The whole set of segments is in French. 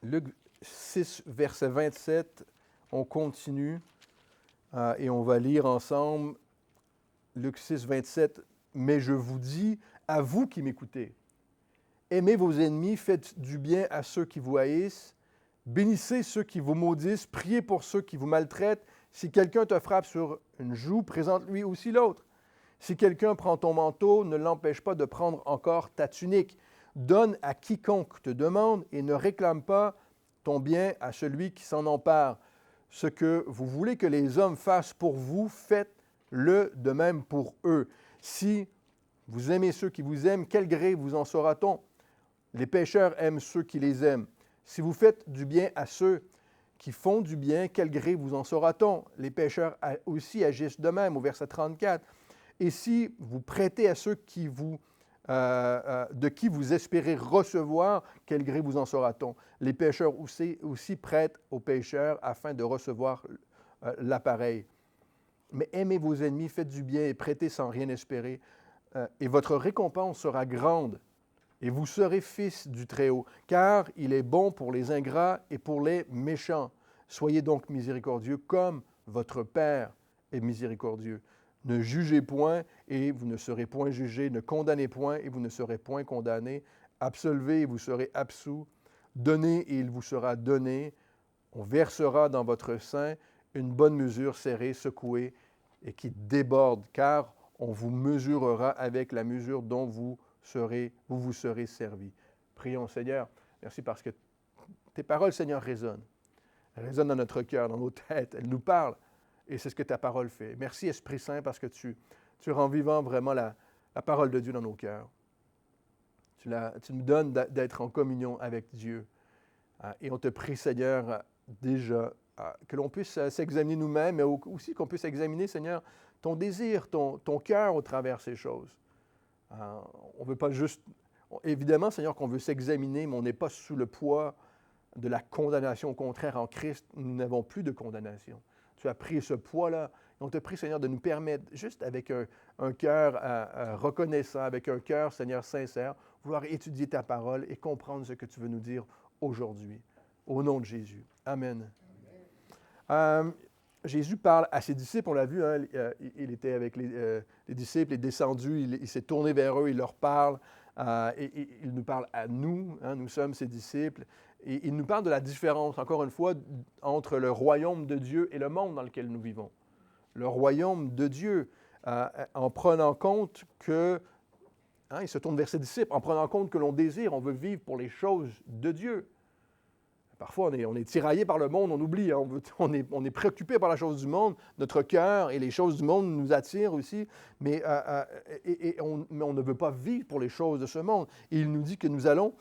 Luc 6, verset 27, on continue et on va lire ensemble Luc 6, 27. « Mais je vous dis, à vous qui m'écoutez, aimez vos ennemis, faites du bien à ceux qui vous haïssent, bénissez ceux qui vous maudissent, priez pour ceux qui vous maltraitent. Si quelqu'un te frappe sur une joue, présente-lui aussi l'autre. Si quelqu'un prend ton manteau, ne l'empêche pas de prendre encore ta tunique. Donne à quiconque te demande et ne réclame pas ton bien à celui qui s'en empare. Ce que vous voulez que les hommes fassent pour vous, faites-le de même pour eux. Si vous aimez ceux qui vous aiment, quel gré vous en saura-t-on? Les pécheurs aiment ceux qui les aiment. Si vous faites du bien à ceux qui font du bien, quel gré vous en saura-t-on? Les pécheurs aussi agissent de même, au verset 34. Et si vous prêtez à ceux de qui vous espérez recevoir, quel gré vous en saura-t-on? Les pécheurs aussi prêtent aux pécheurs afin de recevoir l'appareil. Mais aimez vos ennemis, faites du bien et prêtez sans rien espérer, et votre récompense sera grande, et vous serez fils du Très-Haut, car il est bon pour les ingrats et pour les méchants. Soyez donc miséricordieux comme votre Père est miséricordieux. Ne jugez point et vous ne serez point jugés. Ne condamnez point et vous ne serez point condamnés. Absolvez et vous serez absous. Donnez et il vous sera donné. On versera dans votre sein une bonne mesure serrée, secouée et qui déborde, car on vous mesurera avec la mesure dont vous vous serez servis. Prions, Seigneur. Merci parce que tes paroles, Seigneur, résonnent. Elles résonnent dans notre cœur, dans nos têtes. Elles nous parlent. Et c'est ce que ta parole fait. Merci, Esprit Saint, parce que tu rends vivant vraiment la parole de Dieu dans nos cœurs. Tu nous donnes d'être en communion avec Dieu. Et on te prie, Seigneur, déjà, que l'on puisse s'examiner nous-mêmes, mais aussi qu'on puisse examiner, Seigneur, ton désir, ton cœur au travers de ces choses. On ne veut pas juste... Évidemment, Seigneur, qu'on veut s'examiner, mais on n'est pas sous le poids de la condamnation. Au contraire, en Christ, nous n'avons plus de condamnation. Tu as pris ce poids-là. Et on te prie, Seigneur, de nous permettre, juste avec un cœur reconnaissant, avec un cœur, Seigneur, sincère, vouloir étudier ta parole et comprendre ce que tu veux nous dire aujourd'hui. Au nom de Jésus. Amen. Jésus parle à ses disciples, on l'a vu, hein, il était avec les disciples, il est descendu, il s'est tourné vers eux, il leur parle, et il nous parle à nous, hein, nous sommes ses disciples, et il nous parle de la différence, encore une fois, entre le royaume de Dieu et le monde dans lequel nous vivons. Le royaume de Dieu, en prenant compte que, hein, il se tourne vers ses disciples, en prenant compte que l'on désire, on veut vivre pour les choses de Dieu. Parfois, on est tiraillé par le monde, on oublie, hein, on est préoccupé par la chose du monde, notre cœur et les choses du monde nous attirent aussi, mais on ne veut pas vivre pour les choses de ce monde. Et il nous dit que nous allons,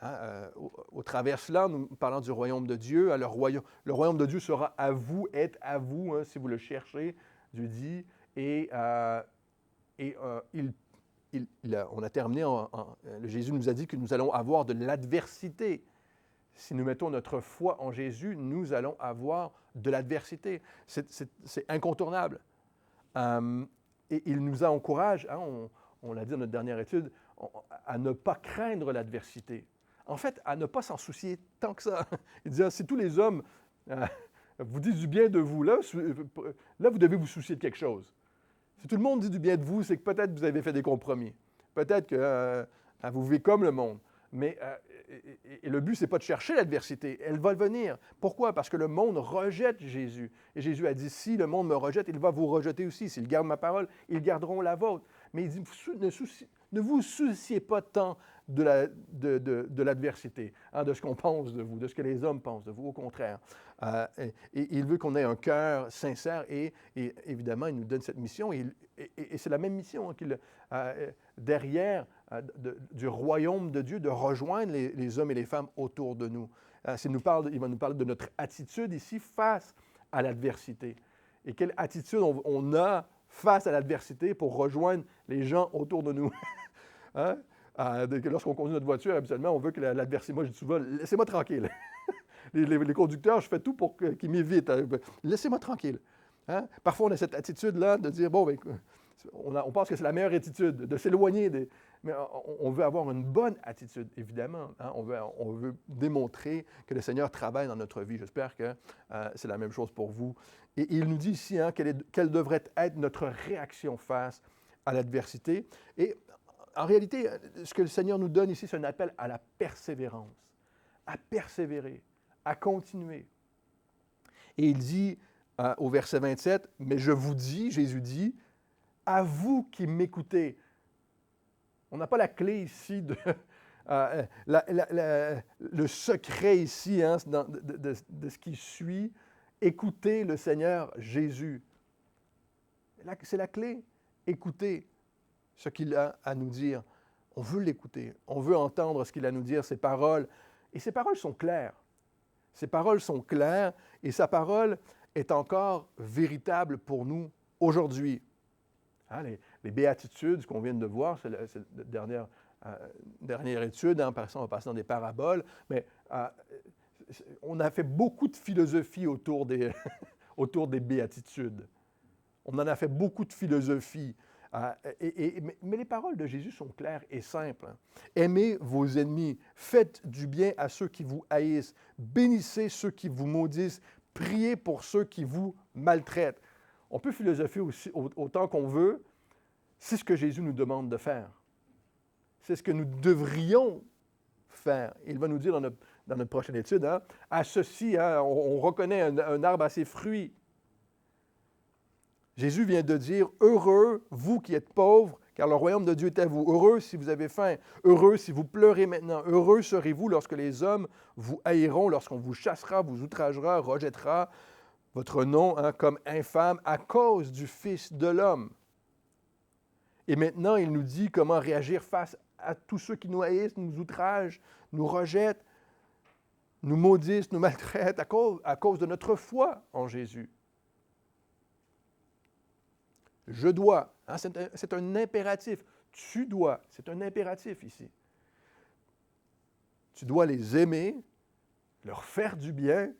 hein, au travers de cela, nous parlons du royaume de Dieu, le royaume de Dieu sera à vous, est à vous, hein, si vous le cherchez, Dieu dit, on a terminé, Jésus nous a dit que nous allons avoir de l'adversité. Si nous mettons notre foi en Jésus, nous allons avoir de l'adversité. C'est incontournable. Et il nous encourage, hein, on l'a dit dans notre dernière étude, à ne pas craindre l'adversité. En fait, à ne pas s'en soucier tant que ça. Il dit, si tous les hommes vous disent du bien de vous, là, vous devez vous soucier de quelque chose. Si tout le monde dit du bien de vous, c'est que peut-être vous avez fait des compromis. Peut-être que vous vivez comme le monde. Mais et le but, ce n'est pas de chercher l'adversité. Elle va venir. Pourquoi? Parce que le monde rejette Jésus. Et Jésus a dit, si le monde me rejette, il va vous rejeter aussi. S'ils gardent ma parole, ils garderont la vôtre. Mais il dit, ne vous souciez pas tant de l'adversité, hein, de ce qu'on pense de vous, de ce que les hommes pensent de vous. Au contraire. Et il veut qu'on ait un cœur sincère et évidemment, il nous donne cette mission. Et c'est la même mission, hein, derrière du royaume de Dieu, de rejoindre les hommes et les femmes autour de nous. Il va nous parler de notre attitude ici face à l'adversité. Et quelle attitude on a face à l'adversité pour rejoindre les gens autour de nous. Hein? Lorsqu'on conduit notre voiture, habituellement, on veut que l'adversité... Moi, je dis souvent, laissez-moi tranquille. les conducteurs, je fais tout pour qu'ils m'évitent. Laissez-moi tranquille. Hein? Parfois, on a cette attitude-là de dire, bon, ben, on pense que c'est la meilleure attitude, de s'éloigner Mais on veut avoir une bonne attitude, évidemment. Hein? On veut démontrer que le Seigneur travaille dans notre vie. J'espère que c'est la même chose pour vous. Et il nous dit ici hein, quelle devrait être notre réaction face à l'adversité. Et en réalité, ce que le Seigneur nous donne ici, c'est un appel à la persévérance, à persévérer, à continuer. Et il dit au verset 27, « Mais je vous dis, Jésus dit, à vous qui m'écoutez. » On n'a pas la clé ici, le secret ici hein, de ce qui suit. Écoutez le Seigneur Jésus. C'est la clé. Écoutez ce qu'il a à nous dire. On veut l'écouter. On veut entendre ce qu'il a à nous dire, ses paroles. Et ses paroles sont claires. Ses paroles sont claires et sa parole est encore véritable pour nous aujourd'hui. Hein, les béatitudes, ce qu'on vient de voir, c'est la dernière étude, hein, par ça, on va passer dans des paraboles, mais on a fait beaucoup de philosophie autour des, autour des béatitudes. On en a fait beaucoup de philosophie. Mais les paroles de Jésus sont claires et simples. Hein. Aimez vos ennemis, faites du bien à ceux qui vous haïssent, bénissez ceux qui vous maudissent, priez pour ceux qui vous maltraitent. On peut philosopher aussi autant qu'on veut. C'est ce que Jésus nous demande de faire. C'est ce que nous devrions faire. Il va nous dire dans notre prochaine étude, hein, à ceci, hein, on reconnaît un arbre à ses fruits. Jésus vient de dire, « Heureux, vous qui êtes pauvres, car le royaume de Dieu est à vous. Heureux si vous avez faim. Heureux si vous pleurez maintenant. Heureux serez-vous lorsque les hommes vous haïront, lorsqu'on vous chassera, vous outragera, rejettera votre nom hein, comme infâme à cause du Fils de l'homme. » Et maintenant, il nous dit comment réagir face à tous ceux qui nous haïssent, nous outragent, nous rejettent, nous maudissent, nous maltraitent à cause de notre foi en Jésus. Je dois, hein, c'est un impératif. Tu dois, c'est un impératif ici. Tu dois les aimer, leur faire du bien,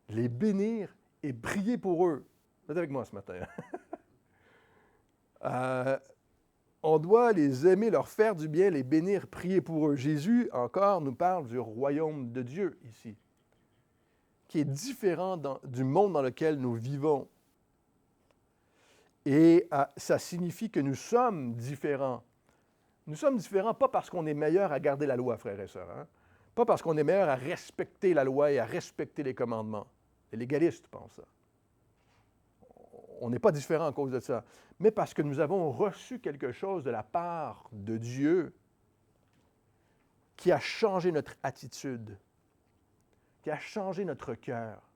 les bénir et prier pour eux. Vous êtes avec moi ce matin. On doit les aimer, leur faire du bien, les bénir, prier pour eux. Jésus, encore, nous parle du royaume de Dieu ici, qui est différent du monde dans lequel nous vivons. Et ça signifie que nous sommes différents. Nous sommes différents pas parce qu'on est meilleur à garder la loi, frères et sœurs. Hein? Pas parce qu'on est meilleur à respecter la loi et à respecter les commandements. Les légalistes pensent ça. On n'est pas différents à cause de ça. Mais parce que nous avons reçu quelque chose de la part de Dieu qui a changé notre attitude, qui a changé notre cœur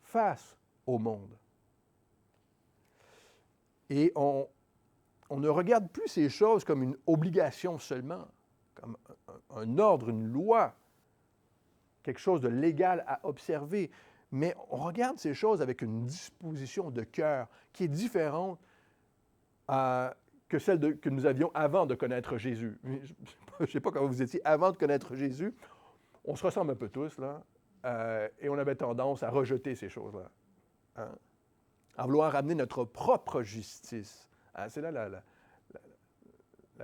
face au monde. Et on ne regarde plus ces choses comme une obligation seulement, comme un ordre, une loi, quelque chose de légal à observer, mais on regarde ces choses avec une disposition de cœur qui est différente que celle que nous avions avant de connaître Jésus. Je ne sais pas comment vous étiez avant de connaître Jésus. On se ressemble un peu tous, là, et on avait tendance à rejeter ces choses-là. Hein? À vouloir ramener notre propre justice. Hein? C'est là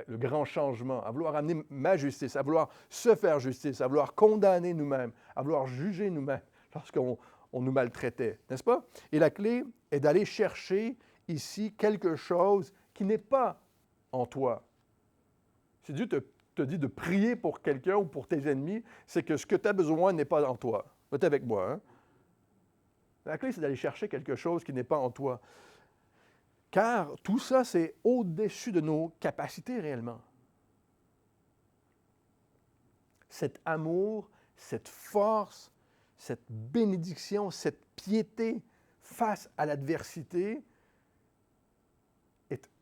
le grand changement, à vouloir amener ma justice, à vouloir se faire justice, à vouloir condamner nous-mêmes, à vouloir juger nous-mêmes lorsqu'on nous maltraitait, n'est-ce pas? Et la clé est d'aller chercher ici quelque chose qui n'est pas en toi. Si Dieu te dit de prier pour quelqu'un ou pour tes ennemis, c'est que ce que tu as besoin n'est pas en toi. Tu es avec moi, hein? La clé, c'est d'aller chercher quelque chose qui n'est pas en toi. Car tout ça, c'est au-dessus de nos capacités réellement. Cet amour, cette force, cette bénédiction, cette piété face à l'adversité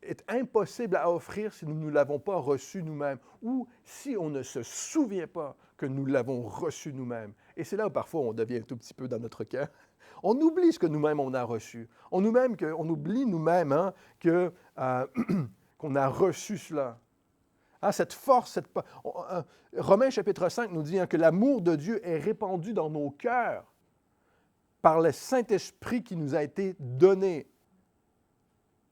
est impossible à offrir si nous ne l'avons pas reçu nous-mêmes ou si on ne se souvient pas que nous l'avons reçu nous-mêmes. Et c'est là où parfois on devient un tout petit peu dans notre cœur. On oublie ce que nous-mêmes on a reçu. On oublie nous-mêmes hein, qu'on a reçu cela. Hein, cette force, Romains chapitre 5 nous dit hein, que l'amour de Dieu est répandu dans nos cœurs par le Saint-Esprit qui nous a été donné.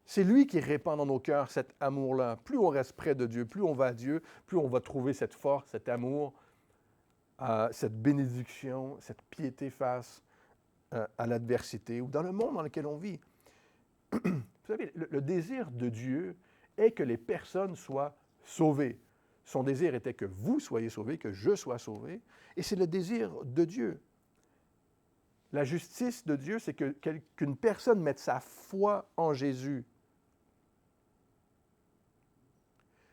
C'est lui qui répand dans nos cœurs cet amour-là. Plus on reste près de Dieu, plus on va à Dieu, plus on va trouver cette force, cet amour, cette bénédiction, cette piété face à l'adversité ou dans le monde dans lequel on vit. Vous savez, le désir de Dieu est que les personnes soient sauvées. Son désir était que vous soyez sauvés, que je sois sauvé, et c'est le désir de Dieu. La justice de Dieu, c'est qu'une personne mette sa foi en Jésus.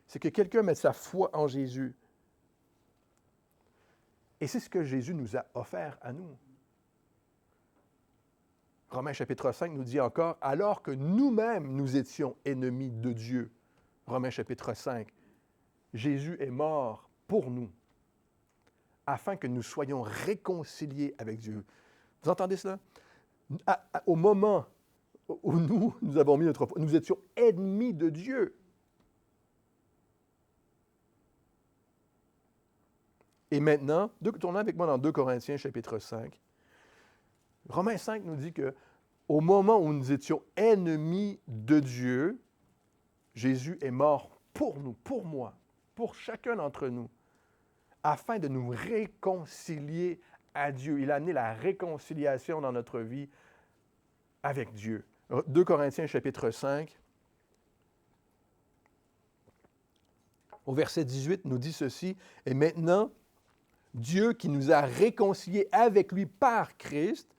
C'est que quelqu'un mette sa foi en Jésus. Et c'est ce que Jésus nous a offert à nous. Romains chapitre 5 nous dit encore, alors que nous-mêmes nous étions ennemis de Dieu. Romains chapitre 5. Jésus est mort pour nous, afin que nous soyons réconciliés avec Dieu. Vous entendez cela? Au moment où nous avons mis notre foi, nous étions ennemis de Dieu. Et maintenant, tournez avec moi dans 2 Corinthiens chapitre 5. Romains 5 nous dit qu'au moment où nous étions ennemis de Dieu, Jésus est mort pour nous, pour moi, pour chacun d'entre nous, afin de nous réconcilier à Dieu. Il a amené la réconciliation dans notre vie avec Dieu. 2 Corinthiens chapitre 5, au verset 18, nous dit ceci, « Et maintenant, Dieu qui nous a réconciliés avec lui par Christ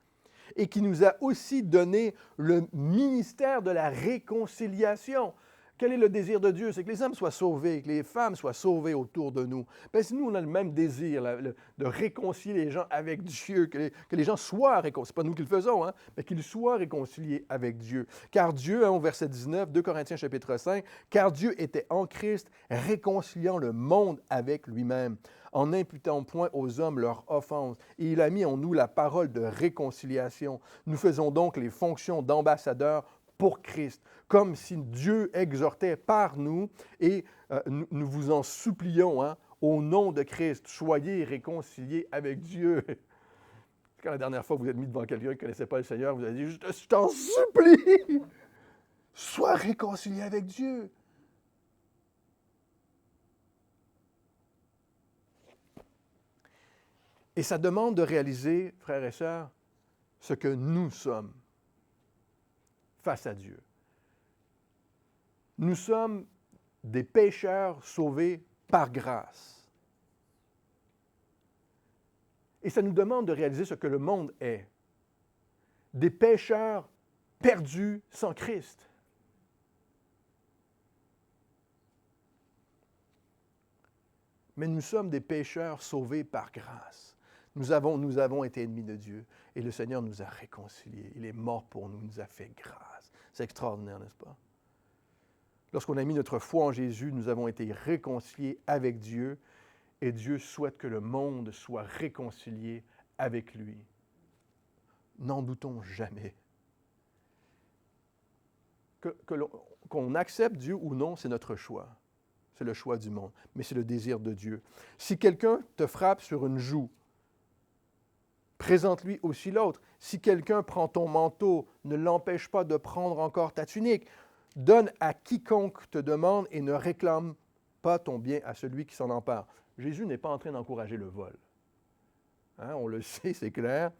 et qui nous a aussi donné le ministère de la réconciliation. » Quel est le désir de Dieu? C'est que les hommes soient sauvés, que les femmes soient sauvées autour de nous. Parce que nous, on a le même désir de réconcilier les gens avec Dieu, que les gens soient réconciliés. Ce n'est pas nous qui le faisons, hein, mais qu'ils soient réconciliés avec Dieu. Car Dieu, au verset 19, 2 Corinthiens chapitre 5, « Car Dieu était en Christ, réconciliant le monde avec lui-même, en n'imputant point aux hommes leurs offenses. Et il a mis en nous la parole de réconciliation. Nous faisons donc les fonctions d'ambassadeurs pour Christ, comme si Dieu exhortait par nous, et nous vous en supplions, hein, au nom de Christ, soyez réconciliés avec Dieu. » Quand la dernière fois que vous êtes mis devant quelqu'un qui ne connaissait pas le Seigneur, vous avez dit, je t'en supplie, sois réconcilié avec Dieu. Et ça demande de réaliser, frères et sœurs, ce que nous sommes face à Dieu. Nous sommes des pécheurs sauvés par grâce. Et ça nous demande de réaliser ce que le monde est. Des pécheurs perdus sans Christ. Mais nous sommes des pécheurs sauvés par grâce. Nous avons été ennemis de Dieu et le Seigneur nous a réconciliés. Il est mort pour nous, il nous a fait grâce. C'est extraordinaire, n'est-ce pas? Lorsqu'on a mis notre foi en Jésus, nous avons été réconciliés avec Dieu et Dieu souhaite que le monde soit réconcilié avec lui. N'en doutons jamais. Qu'on accepte Dieu ou non, c'est notre choix. C'est le choix du monde, mais c'est le désir de Dieu. Si quelqu'un te frappe sur une joue, présente-lui aussi l'autre. Si quelqu'un prend ton manteau, ne l'empêche pas de prendre encore ta tunique. Donne à quiconque te demande et ne réclame pas ton bien à celui qui s'en empare. Jésus n'est pas en train d'encourager le vol. Hein, on le sait, c'est clair.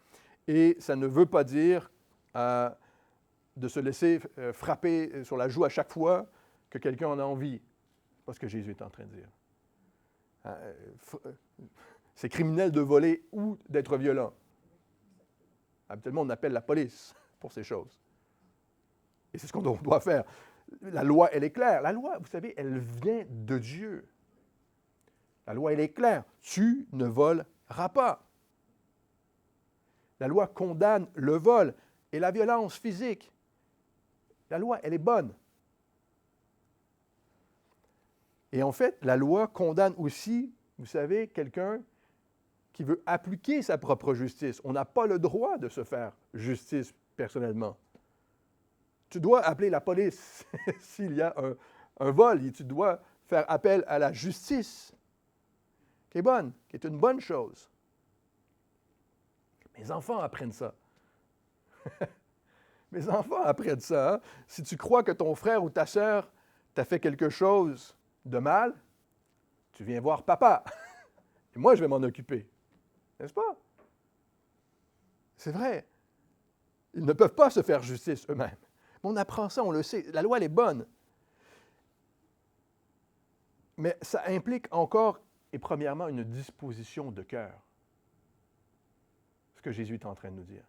Et ça ne veut pas dire de se laisser frapper sur la joue à chaque fois que quelqu'un en a envie. C'est pas ce que Jésus est en train de dire. C'est criminel de voler ou d'être violent. Habituellement, on appelle la police pour ces choses. Et c'est ce qu'on doit faire. La loi, elle est claire. La loi, vous savez, elle vient de Dieu. La loi, elle est claire. Tu ne voleras pas. La loi condamne le vol et la violence physique. La loi, elle est bonne. Et en fait, la loi condamne aussi, vous savez, quelqu'un qui veut appliquer sa propre justice. On n'a pas le droit de se faire justice personnellement. Tu dois appeler la police s'il y a un vol et tu dois faire appel à la justice, qui est bonne, qui est une bonne chose. Mes enfants apprennent ça. Mes enfants apprennent ça. Hein? Si tu crois que ton frère ou ta sœur t'a fait quelque chose de mal, tu viens voir papa. Et moi, je vais m'en occuper. N'est-ce pas? C'est vrai. Ils ne peuvent pas se faire justice eux-mêmes. Mais on apprend ça, on le sait. La loi, elle est bonne. Mais ça implique encore et premièrement une disposition de cœur. Ce que Jésus est en train de nous dire.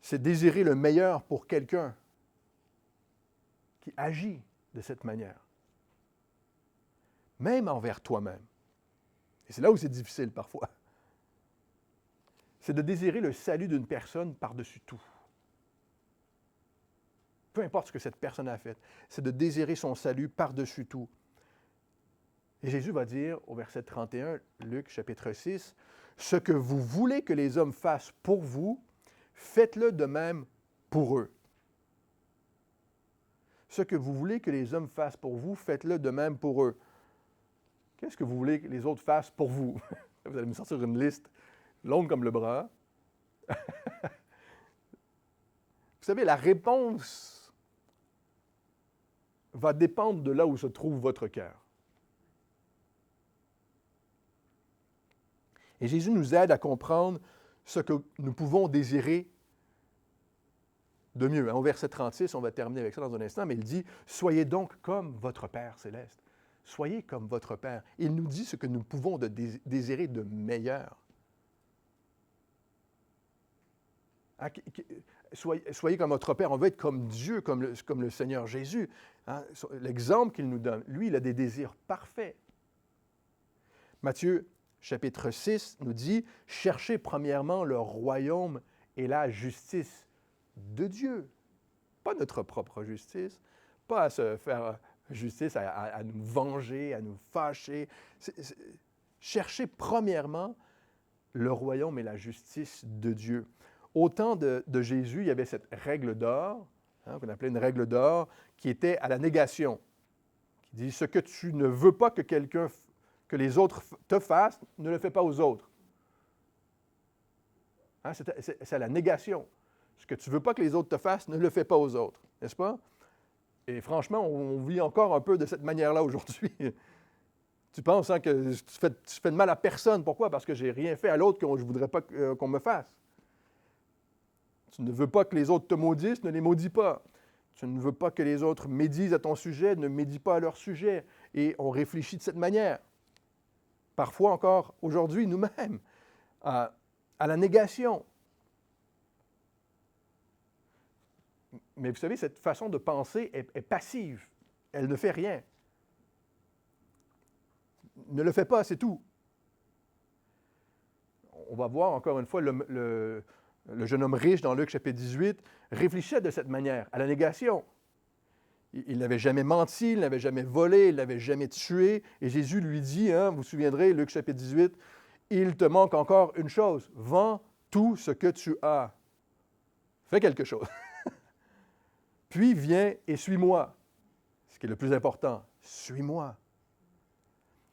C'est désirer le meilleur pour quelqu'un qui agit de cette manière. Même envers toi-même. Et c'est là où c'est difficile parfois. C'est de désirer le salut d'une personne par-dessus tout. Peu importe ce que cette personne a fait, c'est de désirer son salut par-dessus tout. Et Jésus va dire au verset 31, Luc chapitre 6, « Ce que vous voulez que les hommes fassent pour vous, faites-le de même pour eux. » Ce que vous voulez que les hommes fassent pour vous, faites-le de même pour eux. Qu'est-ce que vous voulez que les autres fassent pour vous? Vous allez me sortir une liste longue comme le bras. Vous savez, la réponse va dépendre de là où se trouve votre cœur. Et Jésus nous aide à comprendre ce que nous pouvons désirer de mieux. Au verset 36, on va terminer avec ça dans un instant, mais il dit « Soyez donc comme votre Père céleste. » Soyez comme votre Père. Il nous dit ce que nous pouvons désirer de meilleur. Soyez comme votre Père. On veut être comme Dieu, comme le Seigneur Jésus. Hein? L'exemple qu'il nous donne, lui, il a des désirs parfaits. Matthieu chapitre 6 nous dit « Cherchez premièrement le royaume et la justice de Dieu. » Pas notre propre justice, pas à se faire justice, à nous venger, à nous fâcher. Cherchez premièrement le royaume et la justice de Dieu. Au temps de Jésus, il y avait cette règle d'or, hein, qu'on appelait une règle d'or, qui était à la négation, qui dit « Ce que tu ne veux pas que les autres te fassent, ne le fais pas aux autres. » Hein, c'est à la négation. Ce que tu ne veux pas que les autres te fassent, ne le fais pas aux autres, n'est-ce pas? Et franchement, on vit encore un peu de cette manière-là aujourd'hui. Tu penses hein, que tu fais de mal à personne. Pourquoi? Parce que je n'ai rien fait à l'autre que je ne voudrais pas qu'on me fasse. Tu ne veux pas que les autres te maudissent, ne les maudis pas. Tu ne veux pas que les autres médisent à ton sujet, ne médis pas à leur sujet. Et on réfléchit de cette manière. Parfois encore, aujourd'hui, nous-mêmes, à la négation. Mais vous savez, cette façon de penser est passive. Elle ne fait rien. Ne le fais pas, c'est tout. On va voir encore une fois le jeune homme riche dans Luc chapitre 18 réfléchissait de cette manière, à la négation. Il n'avait jamais menti, il n'avait jamais volé, il n'avait jamais tué. Et Jésus lui dit, hein, vous vous souviendrez, Luc chapitre 18, « Il te manque encore une chose, vends tout ce que tu as. » Fais quelque chose. Puis viens et suis-moi. Ce qui est le plus important, suis-moi.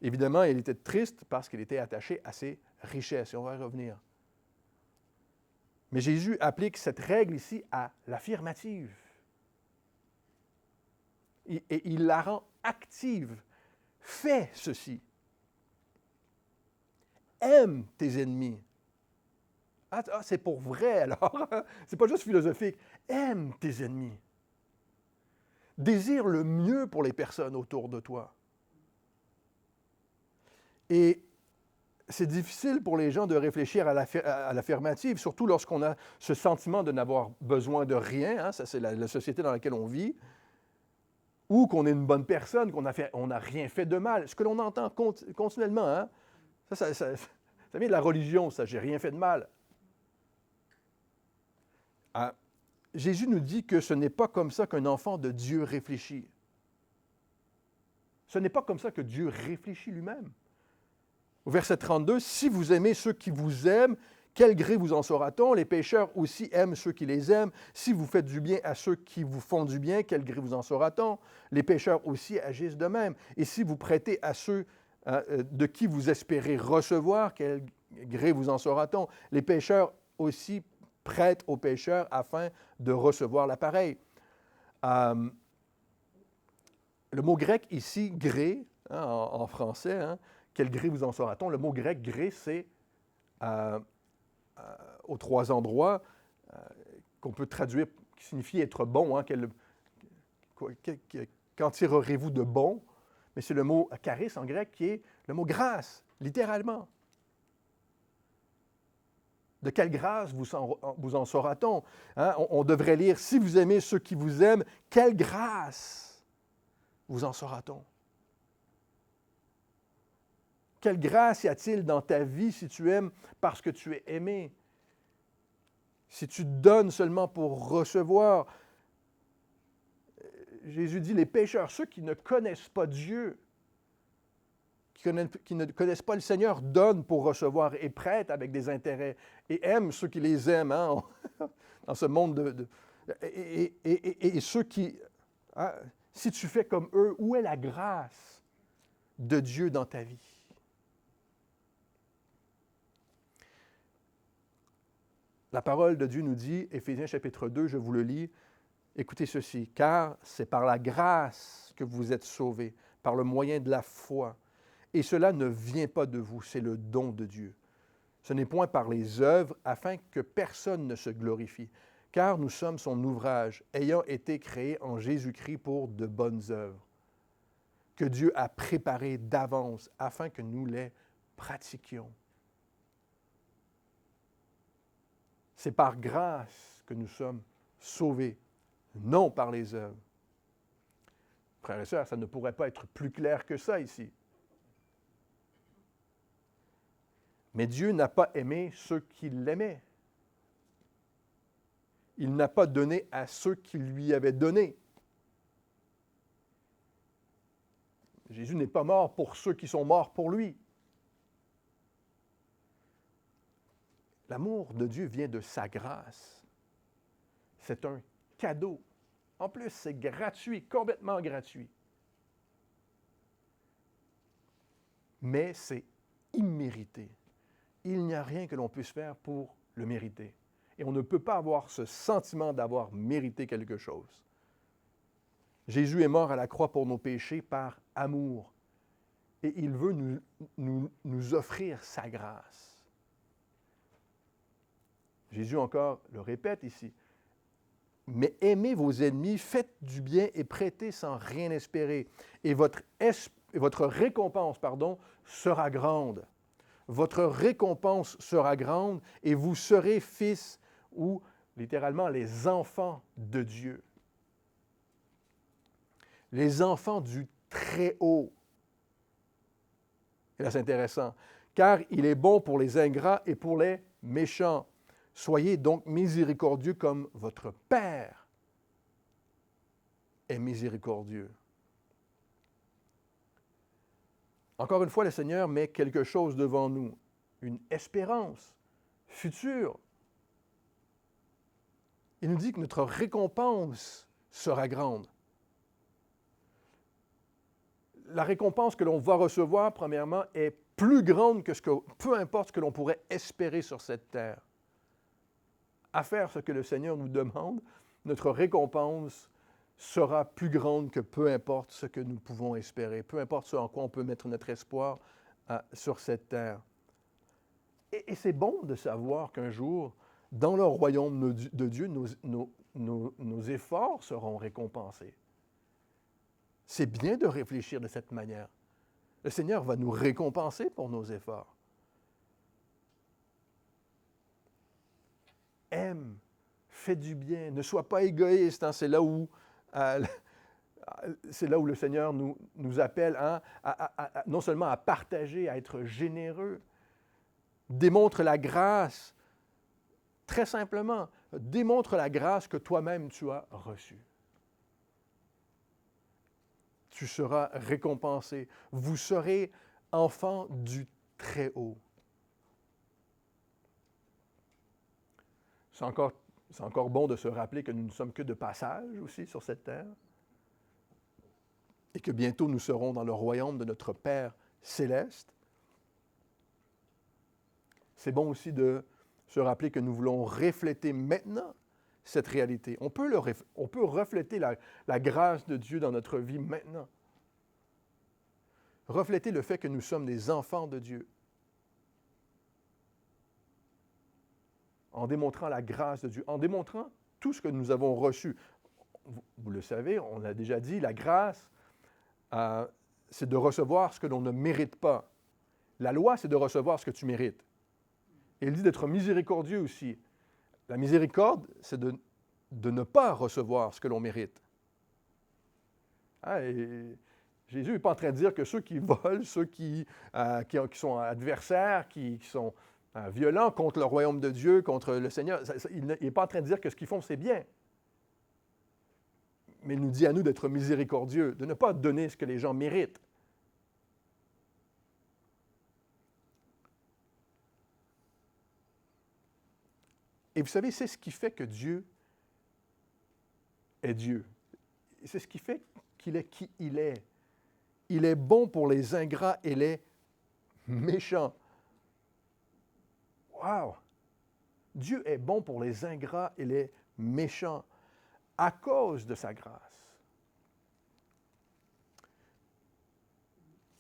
Évidemment, il était triste parce qu'il était attaché à ses richesses, et on va y revenir. Mais Jésus applique cette règle ici à l'affirmative. Et il la rend active. Fais ceci. Aime tes ennemis. Ah, c'est pour vrai alors. C'est pas juste philosophique. Aime tes ennemis. Désire le mieux pour les personnes autour de toi. Et c'est difficile pour les gens de réfléchir à l'affirmative, surtout lorsqu'on a ce sentiment de n'avoir besoin de rien, hein, ça c'est la société dans laquelle on vit, ou qu'on est une bonne personne, qu'on n'a rien fait de mal. Ce que l'on entend continuellement, hein, ça vient de la religion, ça, j'ai rien fait de mal. Ah, Jésus nous dit que ce n'est pas comme ça qu'un enfant de Dieu réfléchit. Ce n'est pas comme ça que Dieu réfléchit lui-même. Au verset 32, « Si vous aimez ceux qui vous aiment, quel gré vous en sera-t-on? Les pécheurs aussi aiment ceux qui les aiment. Si vous faites du bien à ceux qui vous font du bien, quel gré vous en sera-t-on? Les pécheurs aussi agissent de même. Et si vous prêtez à ceux de qui vous espérez recevoir, quel gré vous en sera-t-on? Les pécheurs aussi prête aux pécheurs afin de recevoir l'appareil. Le mot grec ici, gré, hein, en français, hein, quel gré vous en saura-t-on? Le mot grec gré, c'est aux trois endroits qu'on peut traduire, qui signifie être bon. Hein, qu'en tirerez-vous de bon? Mais c'est le mot charis en grec qui est le mot grâce, littéralement. De quelle grâce vous en saura-t-on? Hein? On devrait lire, si vous aimez ceux qui vous aiment, quelle grâce vous en saura-t-on? Quelle grâce y a-t-il dans ta vie si tu aimes parce que tu es aimé? Si tu donnes seulement pour recevoir. Jésus dit, les pécheurs, ceux qui ne connaissent pas Dieu, qui ne connaissent pas le Seigneur, donnent pour recevoir et prêtent avec des intérêts et aiment ceux qui les aiment, hein, dans ce monde et ceux qui... Hein, si tu fais comme eux, où est la grâce de Dieu dans ta vie? La parole de Dieu nous dit, Éphésiens chapitre 2, je vous le lis, écoutez ceci, car c'est par la grâce que vous êtes sauvés, par le moyen de la foi. Et cela ne vient pas de vous, c'est le don de Dieu. Ce n'est point par les œuvres, afin que personne ne se glorifie, car nous sommes son ouvrage, ayant été créés en Jésus-Christ pour de bonnes œuvres, que Dieu a préparées d'avance, afin que nous les pratiquions. C'est par grâce que nous sommes sauvés, non par les œuvres. Frères et sœurs, ça ne pourrait pas être plus clair que ça ici. Mais Dieu n'a pas aimé ceux qui l'aimaient. Il n'a pas donné à ceux qui lui avaient donné. Jésus n'est pas mort pour ceux qui sont morts pour lui. L'amour de Dieu vient de sa grâce. C'est un cadeau. En plus, c'est gratuit, complètement gratuit. Mais c'est immérité. Il n'y a rien que l'on puisse faire pour le mériter. Et on ne peut pas avoir ce sentiment d'avoir mérité quelque chose. Jésus est mort à la croix pour nos péchés par amour. Et il veut nous offrir sa grâce. Jésus encore le répète ici. Mais aimez vos ennemis, faites du bien et prêtez sans rien espérer. Et votre récompense, sera grande. Votre récompense sera grande et vous serez fils ou littéralement les enfants de Dieu. Les enfants du Très-Haut. Et là, c'est intéressant. Car il est bon pour les ingrats et pour les méchants. Soyez donc miséricordieux comme votre Père est miséricordieux. Encore une fois, le Seigneur met quelque chose devant nous, une espérance future. Il nous dit que notre récompense sera grande. La récompense que l'on va recevoir, premièrement, est plus grande que peu importe ce que l'on pourrait espérer sur cette terre. À faire ce que le Seigneur nous demande, notre récompense sera plus grande que peu importe ce que nous pouvons espérer, peu importe ce en quoi on peut mettre notre espoir sur cette terre. Et c'est bon de savoir qu'un jour, dans le royaume de Dieu, nos efforts seront récompensés. C'est bien de réfléchir de cette manière. Le Seigneur va nous récompenser pour nos efforts. Aime, fais du bien, ne sois pas égoïste. Hein, c'est là où le Seigneur nous appelle non seulement à partager, à être généreux. Démontre la grâce, très simplement, démontre la grâce que toi-même tu as reçue. Tu seras récompensé. Vous serez enfants du Très-Haut. C'est encore bon de se rappeler que nous ne sommes que de passage aussi sur cette terre et que bientôt nous serons dans le royaume de notre Père céleste. C'est bon aussi de se rappeler que nous voulons refléter maintenant cette réalité. On peut refléter la grâce de Dieu dans notre vie maintenant. Refléter le fait que nous sommes des enfants de Dieu. En démontrant la grâce de Dieu, en démontrant tout ce que nous avons reçu. Vous le savez, on l'a déjà dit, la grâce, c'est de recevoir ce que l'on ne mérite pas. La loi, c'est de recevoir ce que tu mérites. Et il dit d'être miséricordieux aussi. La miséricorde, c'est de ne pas recevoir ce que l'on mérite. Et Jésus n'est pas en train de dire que ceux qui volent, ceux qui sont adversaires, qui sont violents contre le royaume de Dieu, contre le Seigneur, il n'est pas en train de dire que ce qu'ils font, c'est bien. Mais il nous dit à nous d'être miséricordieux, de ne pas donner ce que les gens méritent. Et vous savez, c'est ce qui fait que Dieu est Dieu. C'est ce qui fait qu'il est qui il est. Il est bon pour les ingrats et les méchants. Wow! Dieu est bon pour les ingrats et les méchants à cause de sa grâce.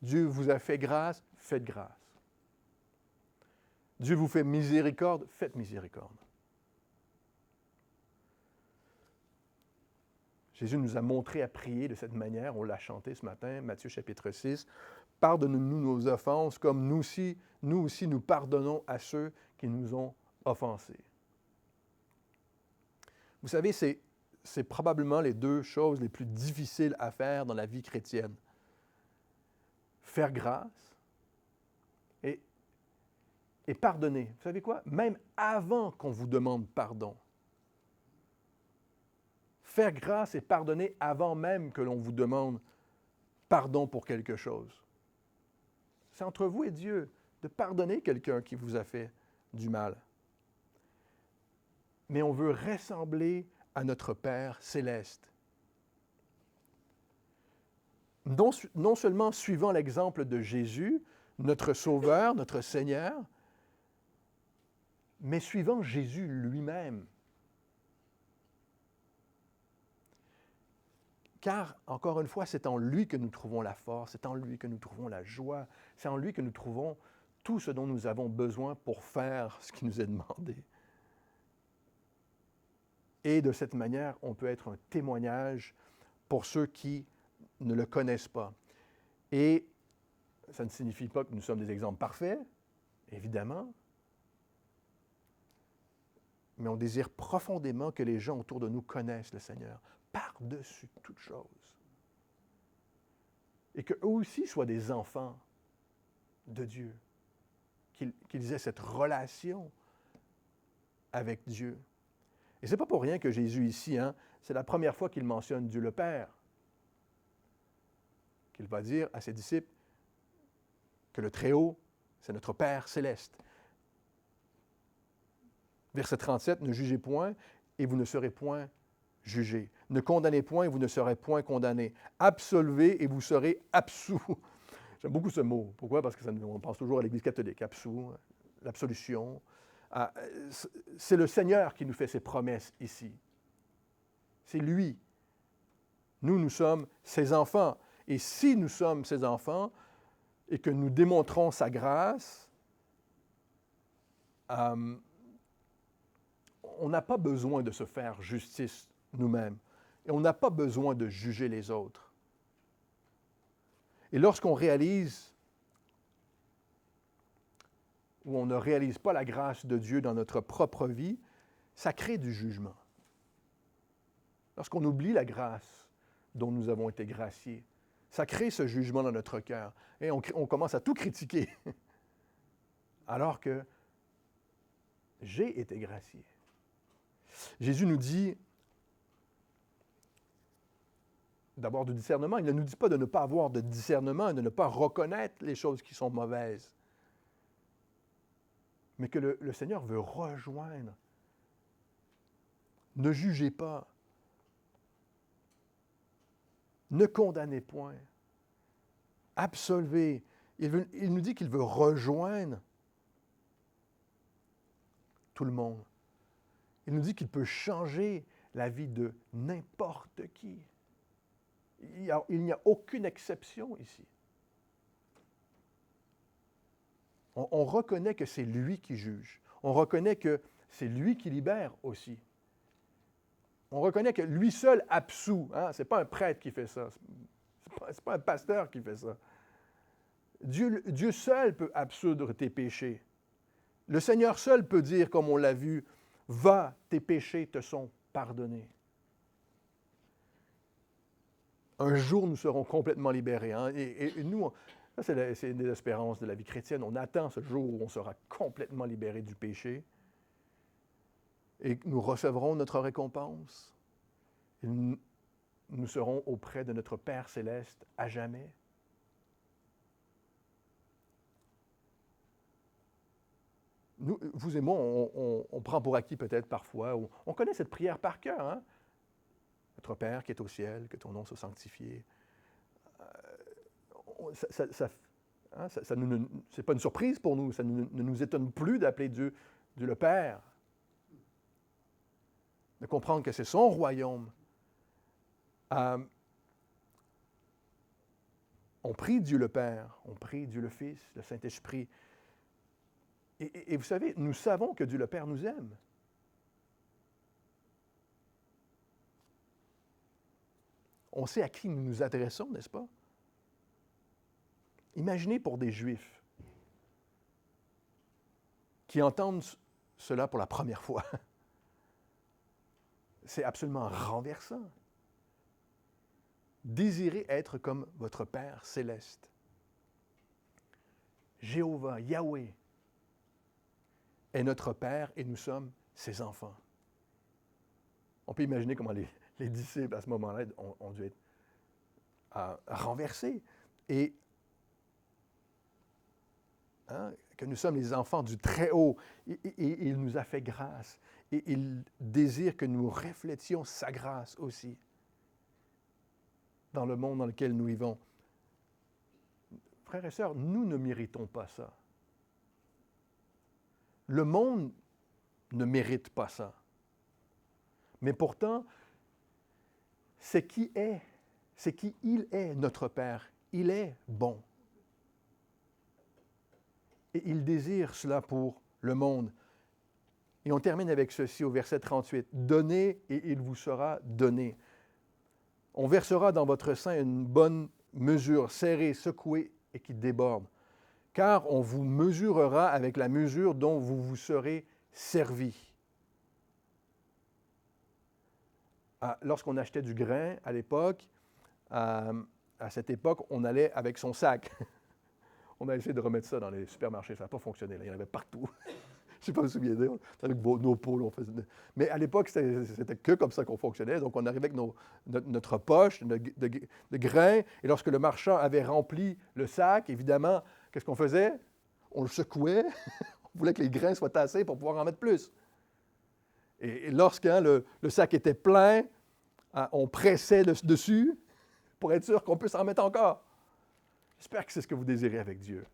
Dieu vous a fait grâce, faites grâce. Dieu vous fait miséricorde, faites miséricorde. Jésus nous a montré à prier de cette manière, on l'a chanté ce matin, Matthieu chapitre 6. « Pardonne-nous nos offenses, comme nous aussi nous pardonnons à ceux qui nous ont offensés. » Vous savez, c'est probablement les deux choses les plus difficiles à faire dans la vie chrétienne. Faire grâce et pardonner. Vous savez quoi? Même avant qu'on vous demande pardon. Faire grâce et pardonner avant même que l'on vous demande pardon pour quelque chose. C'est entre vous et Dieu de pardonner quelqu'un qui vous a fait du mal. Mais on veut ressembler à notre Père céleste. Non seulement suivant l'exemple de Jésus, notre Sauveur, notre Seigneur, mais suivant Jésus lui-même. Car, encore une fois, c'est en lui que nous trouvons la force, c'est en lui que nous trouvons la joie, c'est en lui que nous trouvons tout ce dont nous avons besoin pour faire ce qui nous est demandé. Et de cette manière, on peut être un témoignage pour ceux qui ne le connaissent pas. Et ça ne signifie pas que nous sommes des exemples parfaits, évidemment, mais on désire profondément que les gens autour de nous connaissent le Seigneur, par-dessus toute chose. Et qu'eux aussi soient des enfants de Dieu, qu'ils aient cette relation avec Dieu. Et ce n'est pas pour rien que Jésus ici, c'est la première fois qu'il mentionne Dieu le Père, qu'il va dire à ses disciples que le Très-Haut, c'est notre Père céleste. Verset 37, « Ne jugez point, et vous ne serez point jugés. Ne condamnez point, et vous ne serez point condamnés. Absolvez, et vous serez absous. » J'aime beaucoup ce mot. Pourquoi? Parce qu'on pense toujours à l'Église catholique. Absous, l'absolution. C'est le Seigneur qui nous fait ces promesses ici. C'est lui. Nous sommes ses enfants. Et si nous sommes ses enfants et que nous démontrons sa grâce, on n'a pas besoin de se faire justice nous-mêmes. Et on n'a pas besoin de juger les autres. Et lorsqu'on réalise ou on ne réalise pas la grâce de Dieu dans notre propre vie, ça crée du jugement. Lorsqu'on oublie la grâce dont nous avons été graciés, ça crée ce jugement dans notre cœur. Et on commence à tout critiquer. Alors que j'ai été gracié. Jésus nous dit d'avoir du discernement. Il ne nous dit pas de ne pas avoir de discernement, de ne pas reconnaître les choses qui sont mauvaises. Mais que le Seigneur veut rejoindre. Ne jugez pas. Ne condamnez point. Absolvez. Il nous dit qu'il veut rejoindre tout le monde. Il nous dit qu'il peut changer la vie de n'importe qui. Il n'y a aucune exception ici. On reconnaît que c'est lui qui juge. On reconnaît que c'est lui qui libère aussi. On reconnaît que lui seul absout. Hein? Ce n'est pas un prêtre qui fait ça. Ce n'est pas un pasteur qui fait ça. Dieu seul peut absoudre tes péchés. Le Seigneur seul peut dire, comme on l'a vu, « Va, tes péchés te sont pardonnés. » Un jour, nous serons complètement libérés. Hein? Et nous, ça, c'est une des espérances de la vie chrétienne. On attend ce jour où on sera complètement libéré du péché et nous recevrons notre récompense. Et nous serons auprès de notre Père céleste à jamais. Nous, vous et moi, on prend pour acquis peut-être parfois, on connaît cette prière par cœur. Hein? Notre Père qui est au ciel, que ton nom soit sanctifié. Ce n'est pas une surprise pour nous, ça ne nous étonne plus d'appeler Dieu le Père. De comprendre que c'est son royaume. On prie Dieu le Père, on prie Dieu le Fils, le Saint-Esprit. Et vous savez, nous savons que Dieu le Père nous aime. On sait à qui nous nous adressons, n'est-ce pas? Imaginez pour des Juifs qui entendent cela pour la première fois. C'est absolument renversant. Désirez être comme votre Père céleste. Jéhovah, Yahweh, est notre Père et nous sommes ses enfants. On peut imaginer comment les disciples à ce moment-là ont dû être renversés. Et que nous sommes les enfants du Très-Haut. Et il nous a fait grâce. Et il désire que nous reflétions sa grâce aussi dans le monde dans lequel nous vivons. Frères et sœurs, nous ne méritons pas ça. Le monde ne mérite pas ça. Mais pourtant, c'est qui il est, notre Père. Il est bon. Et il désire cela pour le monde. Et on termine avec ceci au verset 38. « Donnez et il vous sera donné. On versera dans votre sein une bonne mesure, serrée, secouée et qui déborde. Car on vous mesurera avec la mesure dont vous vous serez servi. » Lorsqu'on achetait du grain à l'époque, à cette époque, on allait avec son sac. On a essayé de remettre ça dans les supermarchés. Ça n'a pas fonctionné. Là. Il y en avait partout. Je ne sais pas si vous vous souvenez. Avec nos pots, on faisait... Mais à l'époque, c'était que comme ça qu'on fonctionnait. Donc, on arrivait avec notre poche de grains. Et lorsque le marchand avait rempli le sac, évidemment, qu'est-ce qu'on faisait? On le secouait. On voulait que les grains soient tassés pour pouvoir en mettre plus. Et lorsque le sac était plein, on pressait dessus pour être sûr qu'on puisse en mettre encore. J'espère que c'est ce que vous désirez avec Dieu.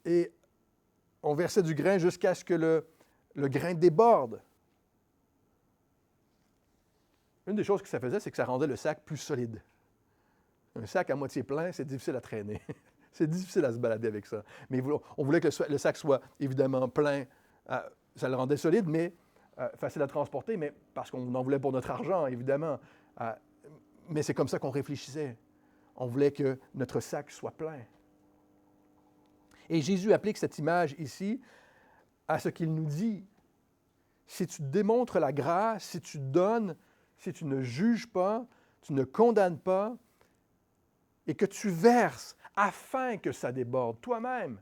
Et on versait du grain jusqu'à ce que le grain déborde. Une des choses que ça faisait, c'est que ça rendait le sac plus solide. Un sac à moitié plein, c'est difficile à traîner. C'est difficile à se balader avec ça. Mais on voulait que le sac soit évidemment plein. Ça le rendait solide, mais facile à transporter, mais parce qu'on en voulait pour notre argent, évidemment. Mais c'est comme ça qu'on réfléchissait. On voulait que notre sac soit plein. Et Jésus applique cette image ici à ce qu'il nous dit. Si tu démontres la grâce, si tu donnes, si tu ne juges pas, tu ne condamnes pas, et que tu verses afin que ça déborde, toi-même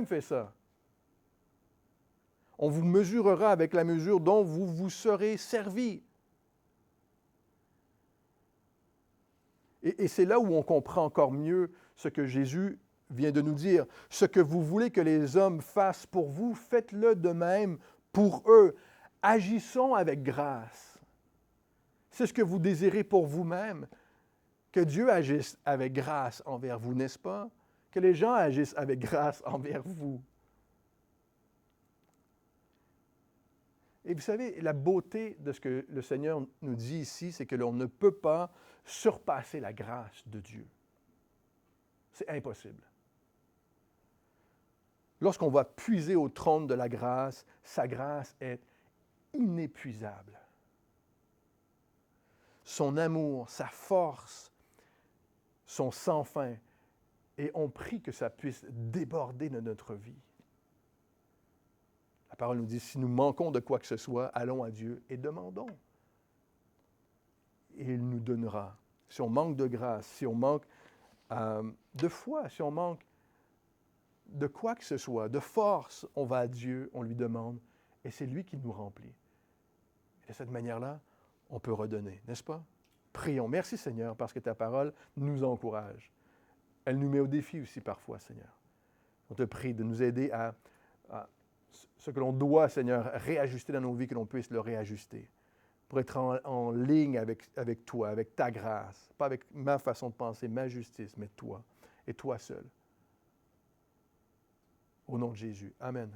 fais ça. On vous mesurera avec la mesure dont vous vous serez servi. Et c'est là où on comprend encore mieux ce que Jésus vient de nous dire. Ce que vous voulez que les hommes fassent pour vous, faites-le de même pour eux. Agissons avec grâce. C'est ce que vous désirez pour vous-même. Que Dieu agisse avec grâce envers vous, n'est-ce pas? Que les gens agissent avec grâce envers vous. Et vous savez, la beauté de ce que le Seigneur nous dit ici, c'est que l'on ne peut pas surpasser la grâce de Dieu. C'est impossible. Lorsqu'on va puiser au trône de la grâce, sa grâce est inépuisable. Son amour, sa force sont sans fin. Et on prie que ça puisse déborder de notre vie. La parole nous dit, si nous manquons de quoi que ce soit, allons à Dieu et demandons. Et il nous donnera. Si on manque de grâce, si on manque de foi, si on manque de quoi que ce soit, de force, on va à Dieu, on lui demande, et c'est lui qui nous remplit. Et de cette manière-là, on peut redonner, n'est-ce pas? Prions. Merci Seigneur, parce que ta parole nous encourage. Elle nous met au défi aussi parfois, Seigneur. On te prie de nous aider à ce que l'on doit, Seigneur, réajuster dans nos vies, que l'on puisse le réajuster, pour être en ligne avec toi, avec ta grâce, pas avec ma façon de penser, ma justice, mais toi, et toi seul. Au nom de Jésus. Amen.